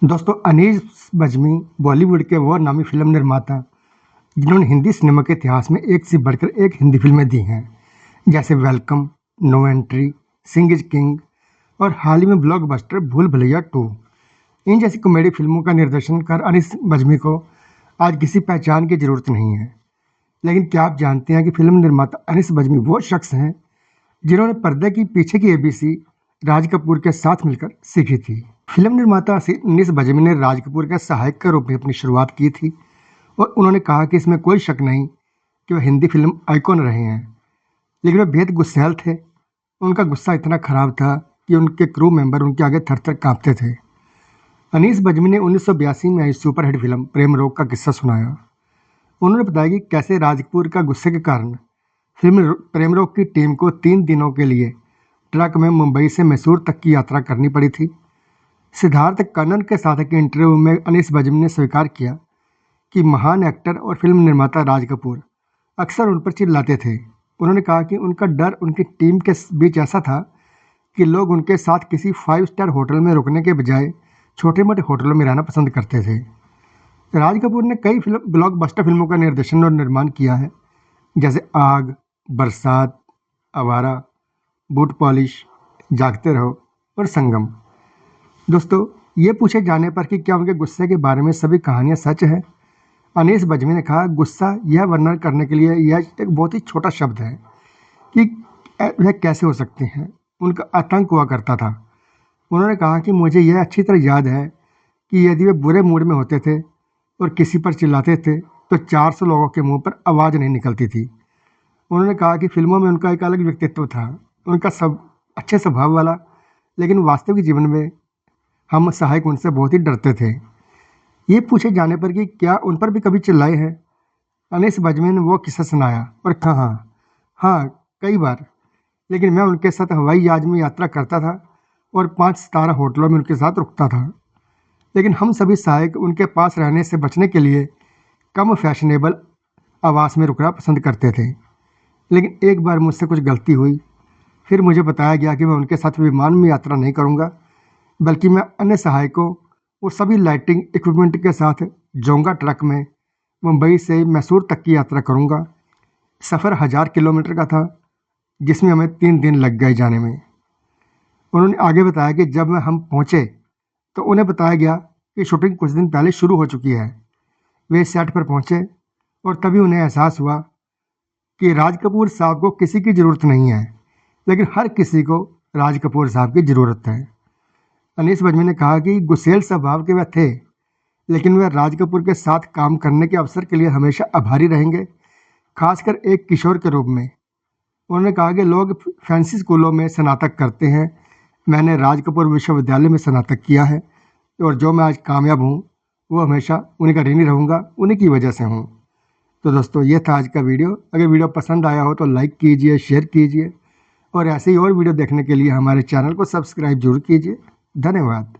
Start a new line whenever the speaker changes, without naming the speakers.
दोस्तों, अनीस बज्मी बॉलीवुड के वो नामी फिल्म निर्माता जिन्होंने हिंदी सिनेमा के इतिहास में एक से बढ़कर एक हिंदी फिल्में दी हैं, जैसे Welcome, no entry, Singh is King और हाल ही में ब्लॉकबस्टर भूल भुलैया 2। इन जैसी कॉमेडी फिल्मों का निर्देशन कर अनीस बज्मी को आज किसी पहचान की ज़रूरत नहीं है। लेकिन क्या आप जानते हैं कि फिल्म निर्माता अनीस बज्मी वो शख्स हैं जिन्होंने पर्दे की पीछे की एबीसी राज कपूर के साथ मिलकर सीखी थी। फिल्म निर्माता अनीस बज्मी ने राज कपूर के सहायक के रूप में अपनी शुरुआत की थी और उन्होंने कहा कि इसमें कोई शक नहीं कि वह हिंदी फिल्म आइकॉन रहे हैं, लेकिन वे बेहद गुस्सैल थे। उनका गुस्सा इतना खराब था कि उनके क्रू मेंबर उनके आगे थर थर काँपते थे। अनीस बज्मी ने 1982 में आई सुपरहिट फिल्म प्रेम रोग का किस्सा सुनाया। उन्होंने बताया कि कैसे राज कपूर का गुस्से के कारण फिल्म प्रेम रोग की टीम को 3 दिनों के लिए ट्रक में मुंबई से मैसूर तक की यात्रा करनी पड़ी थी। सिद्धार्थ कन्नन के साथ एक इंटरव्यू में अनीस बज्मी ने स्वीकार किया कि महान एक्टर और फिल्म निर्माता राज कपूर अक्सर उन पर चिल्लाते थे। उन्होंने कहा कि उनका डर उनकी टीम के बीच ऐसा था कि लोग उनके साथ किसी 5 स्टार होटल में रुकने के बजाय छोटे मोटे होटलों में रहना पसंद करते थे। राज कपूर ने कई ब्लॉकबस्टर फिल्मों का निर्देशन और निर्माण किया है, जैसे आग, बरसात, आवारा, बूट पॉलिश, जागते रहो और संगम। दोस्तों, ये पूछे जाने पर कि क्या उनके गुस्से के बारे में सभी कहानियाँ सच है, अनीस बज्मी ने कहा, गुस्सा यह वर्णन करने के लिए यह एक बहुत ही छोटा शब्द है कि वह कैसे हो सकते हैं। उनका आतंक हुआ करता था। उन्होंने कहा कि मुझे यह अच्छी तरह याद है कि यदि वे बुरे मूड में होते थे और किसी पर चिल्लाते थे तो 400 लोगों के मुंह पर आवाज़ नहीं निकलती थी। उन्होंने कहा कि फिल्मों में उनका एक अलग व्यक्तित्व था, उनका सब अच्छे स्वभाव वाला, लेकिन वास्तविक जीवन में हम सहायक उनसे बहुत ही डरते थे। ये पूछे जाने पर कि क्या उन पर भी कभी चिल्लाए हैं, अनीस बज्मी ने वो किस्सा सुनाया और कहा, हाँ, कई बार, लेकिन मैं उनके साथ हवाई जहाज में यात्रा करता था और 5 सितारा होटलों में उनके साथ रुकता था। लेकिन हम सभी सहायक उनके पास रहने से बचने के लिए कम फैशनेबल आवास में रुकना पसंद करते थे। लेकिन एक बार मुझसे कुछ गलती हुई। फिर मुझे बताया गया कि मैं उनके साथ विमान में यात्रा नहीं करूंगा, बल्कि मैं अन्य सहायकों और सभी लाइटिंग इक्विपमेंट के साथ जोंगा ट्रक में मुंबई से मैसूर तक की यात्रा करूंगा। सफ़र 1000 किलोमीटर का था, जिसमें हमें 3 दिन लग गए जाने में। उन्होंने आगे बताया कि जब हम पहुंचे तो उन्हें बताया गया कि शूटिंग कुछ दिन पहले शुरू हो चुकी है। वे सेट पर पहुंचे और तभी उन्हें एहसास हुआ कि राज कपूर साहब को किसी की ज़रूरत नहीं है, लेकिन हर किसी को राज कपूर साहब की ज़रूरत है। अनीस बज्मी ने कहा कि गुस्सेल स्वभाव के वह थे, लेकिन वे राज कपूर के साथ काम करने के अवसर के लिए हमेशा आभारी रहेंगे, खासकर एक किशोर के रूप में। उन्होंने कहा कि लोग फैंसी स्कूलों में स्नातक करते हैं, मैंने राज कपूर विश्वविद्यालय में स्नातक किया है और जो मैं आज कामयाब हूँ वो हमेशा उन्हीं का ऋणी रहूँगा, उन्हीं की वजह से हूँ। तो दोस्तों, ये था आज का वीडियो। अगर वीडियो पसंद आया हो तो लाइक कीजिए, शेयर कीजिए और ऐसे ही और वीडियो देखने के लिए हमारे चैनल को सब्सक्राइब जरूर कीजिए। धन्यवाद।